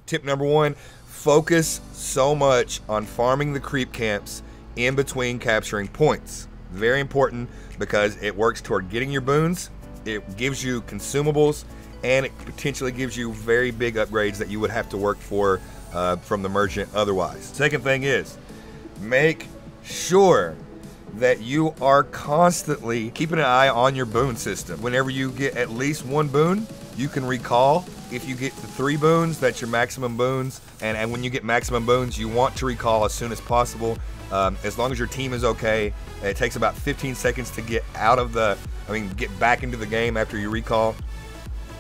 Tip number one, focus so much on farming the creep camps in between capturing points. Very important because it works toward getting your boons, it gives you consumables, and it potentially gives you very big upgrades that you would have to work for from the merchant otherwise. Second thing is, make sure that you are constantly keeping an eye on your boon system. Whenever you get at least one boon, you can recall. If you get to 3 boons, that's your maximum boons. And when you get maximum boons, you want to recall as soon as possible. As long as your team is okay. It takes about 15 seconds to get out of get back into the game after you recall.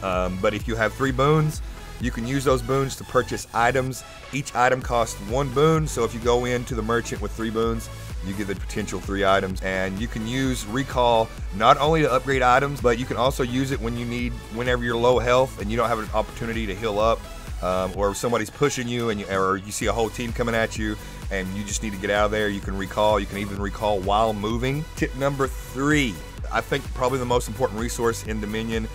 But if you have 3 boons, you can use those boons to purchase items. Each item costs 1 boon, so if you go into the merchant with 3 boons, you get the potential 3 items. And you can use recall not only to upgrade items, but you can also use it whenever you're low health and you don't have an opportunity to heal up, or somebody's pushing you or you see a whole team coming at you and you just need to get out of there. You can recall. You can even recall while moving. Tip number 3, I think probably the most important resource in Dominion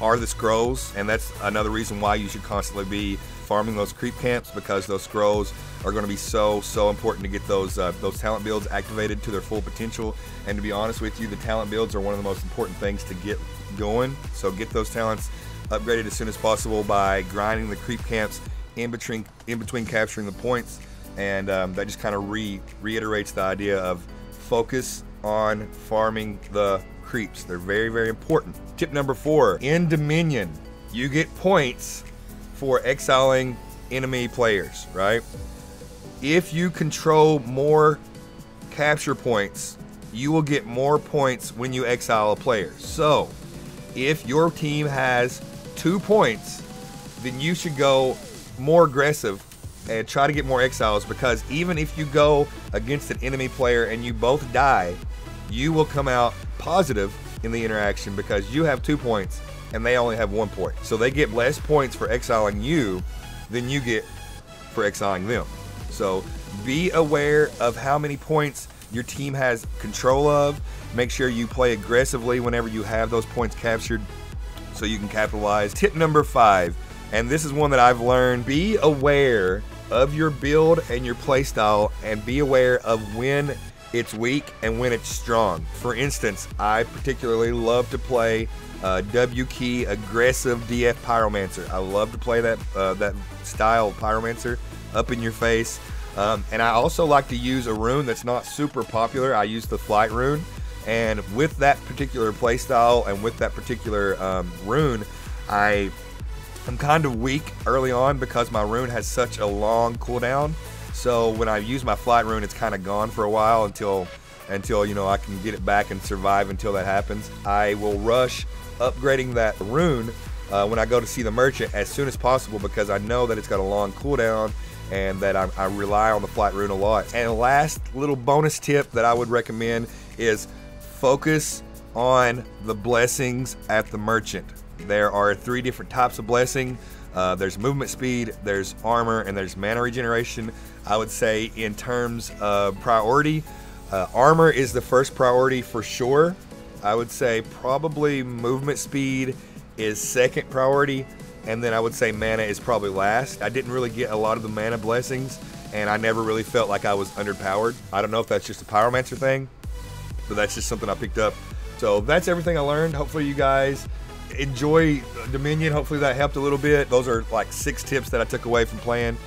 are the scrolls, and that's another reason why you should constantly be farming those creep camps, because those scrolls are going to be so important to get those talent builds activated to their full potential. And to be honest with you, the talent builds are one of the most important things to get going. So get those talents upgraded as soon as possible by grinding the creep camps in between capturing the points. And that just kind of reiterates the idea of focus on farming the creeps. They're very important. Tip number 4, in Dominion, you get points for exiling enemy players, right? If you control more capture points, you will get more points when you exile a player. So if your team has 2 points, then you should go more aggressive and try to get more exiles, because even if you go against an enemy player and you both die, you will come out positive in the interaction because you have 2 points and they only have 1 point. So they get less points for exiling you than you get for exiling them. So be aware of how many points your team has control of. Make sure you play aggressively whenever you have those points captured so you can capitalize. Tip number 5, and this is one that I've learned: be aware of your build and your playstyle, and be aware of when it's weak and when it's strong. For instance, I particularly love to play W key aggressive DF Pyromancer. I love to play that style of Pyromancer, up in your face. And I also like to use a rune that's not super popular. I use the Flight rune, and with that particular playstyle and with that particular rune, I'm kind of weak early on because my rune has such a long cooldown. So when I use my Flight rune, it's kind of gone for a while until you know I can get it back and survive until that happens. I will rush upgrading that rune when I go to see the merchant as soon as possible, because I know that it's got a long cooldown and that I rely on the Flight rune a lot. And last little bonus tip that I would recommend is focus on the blessings at the merchant. There are 3 different types of blessing. There's movement speed, there's armor, and there's mana regeneration. I would say in terms of priority, armor is the first priority for sure. I would say probably movement speed is second priority, and then I would say mana is probably last. I didn't really get a lot of the mana blessings, and I never really felt like I was underpowered. I don't know if that's just a Pyromancer thing, but that's just something I picked up. So that's everything I learned. Hopefully you guys enjoy Dominion. Hopefully that helped a little bit. Those are like 6 tips that I took away from playing.